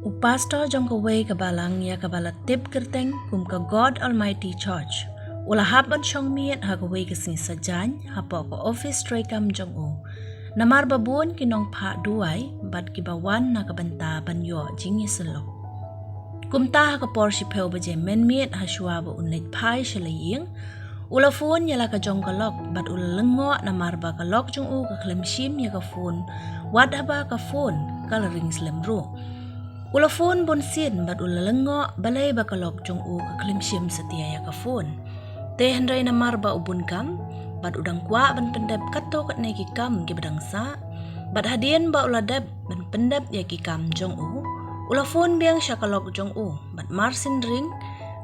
Pastor jong kaway kabalang ya kabala tip kerteng kum ka God Almighty Church. Ula haban siyang miet hagaway kasing sajan hapo ko office tray kam jong o. Namar babun kinong pa duay bad kibawan na kabanta banyo jing isalok. Kumta hakapor si peo baje men miet haswa ba unlit pai shalaying. Ula phone yala ka jong kalok bad ula lengo namar ba kalok jong o ka klemshim ya ka phone. Wad haba ka phone kalaring slemro. Ula phone bonsin bad ula lengo balay bakalok jong u ka klimshim setia ya ka phone. Te hendray na marba ubun kam bad udang kwa ban pendep kato kat neki kam gi badang sa bad hadien ba ula dep ban pendep ya ki kam jong u. Ula phone biang sya kalok jong u bad marsin ring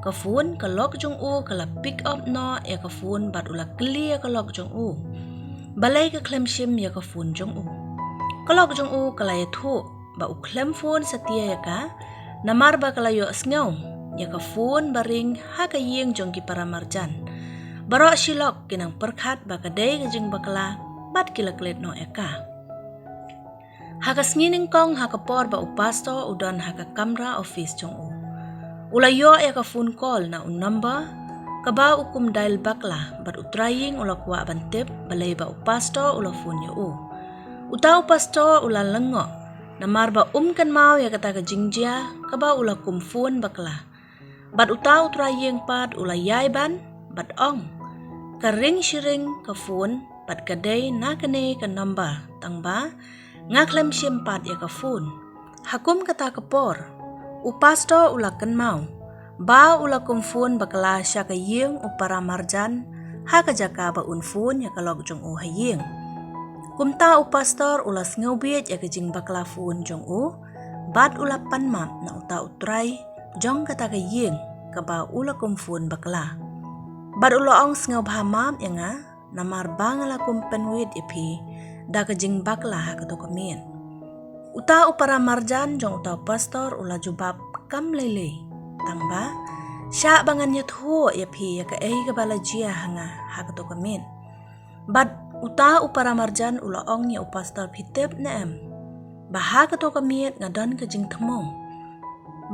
ka phone kalok jong u kala pick up no ya ka phone bad ula kli ya kalok jong u. Balay ka klimshim ya ka phone jong u. Kalok jong u kala ya thu ba uklem phone setia ya ka namar ba kalayo asngaw ya ka phone baring ha ka yeng jong ki para marjan baro silok kinang perkhat ba kadai ka jing bakla bat kilaklet no ya ka ha ka snining kong ha ka por ba upasto udon ha ka kamera office jong u ulayo ya ka phone call na un number ka ba ukum dial bakla bat utraying ula kwa bantip balay ba upasto ula phone ya u utaw pasto ula lengo namar ba kan mau ya kata ka jingjia ka ba ula kum phone bakla bad utaw trayeng pad ula yai ban bad ong ka ring shiring ka phone bad kadai na kane ka number tang ba ngaklem shim pad ya ka phone hakum kata ka por upasto ula kan mau ba ula kum phone bakla sya ka yeng upara marjan ha ka jaka ba un phone ya ka log jong u hayeng kumta upastor ula sngobiet ya kejing bakla phone jong u bad ula panmap na uta utray jong kata ka yeng ka ba ula kum phone bakla bad ula ong sngaw bhamap ya nga namar bangala kum penwit ipi da kejing bakla ha kato kamin uta upara marjan jong uta pastor ula jubab kam lele tangba sya bangan ya thu ya pi ya ka ka bala jia hanga ha kato kamin bad uta upara marjan ula ong ya upastor pitep na em bahag to kamiet ngadon ka jing thmong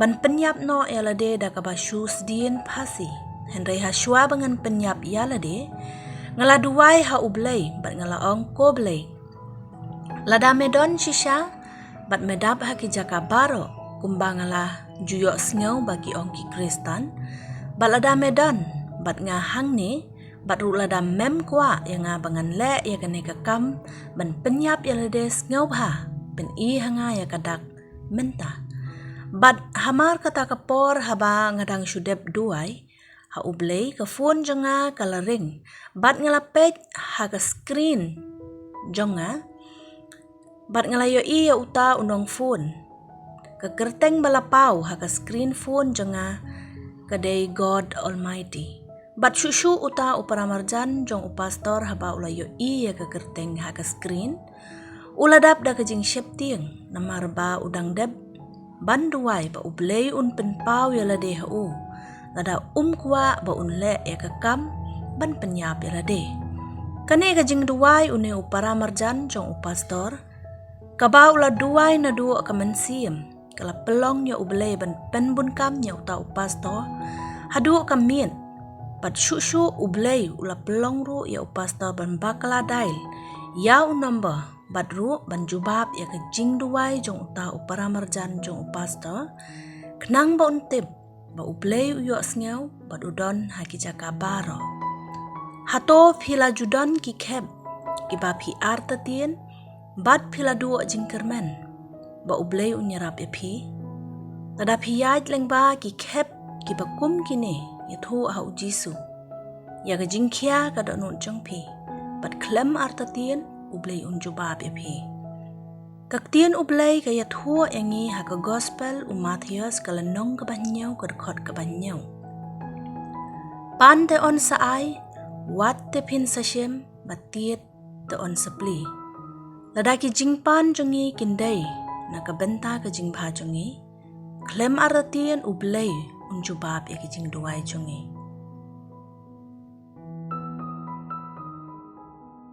ban penyap no yalade da ka ba shoes dien phasi hendrai ha shwa bangan penyap yalade ngala duwai ha ublay bat ngala ong ko blay lada medon shisha bat medap ha ki jaka baro kumbangala juyo sngaw bagi ong ki kristan bat lada medon bat nga hang ni bat ru lada mem kwa yang nga bangan le ya kane ka kam ban penyap ya lades ngau bha pen i hanga ya kadak menta bat hamar kata ka por haba ngadang shudep duai ha ublay ka phone jonga kala ring bat ngalapet ha ka screen jonga bat ngalayo i ya uta unong phone ka kerteng balapau ha ka screen phone jonga kadai God Almighty bat shushu uta upara marjan jong upastor haba ulayo iya ka kerteng ha ka screen uladap da kajing sheptieng namar ba udang deb banduai ba ublay un penpau ya lade ha u lada kwa ba unle ya ka kam ban penyap ya lade kane kajing duai une upara marjan jong upastor kaba ula duai na duo ka mansiem kala pelong ya ublay ban penbun kam ya uta upastor hadu kamin bat shushu ublay ula pelong ru ya upasta ban bakala dail ya un number bat ru ban jubab ya ke jing duai jong uta upara marjan jong upasta knang ba untip ba ublay uyo sngaw bat udon haki jaka baro hato phila judon ki kheb ki ba phi arta tien bat phila duo jing kermen ba ublay unyarap ya phi tada phi yaj leng ba ki kheb ki ba kum kine ya thu ha ujisu ya ka jingkhia ka do non jong phi bat klem arta tien ublay unjubab ya phi kaktien ublay ka ya thu engi ha ka gospel Matthews ka lanong ka banyaw ka khot ka banyaw pan te on sa ai wat te phin sa shem batiet te on sa pli ladaki jingpan jongi kindai na ka benta ka jingbha jongi klem arta tien ublay unjubab ya ki jing duai jongi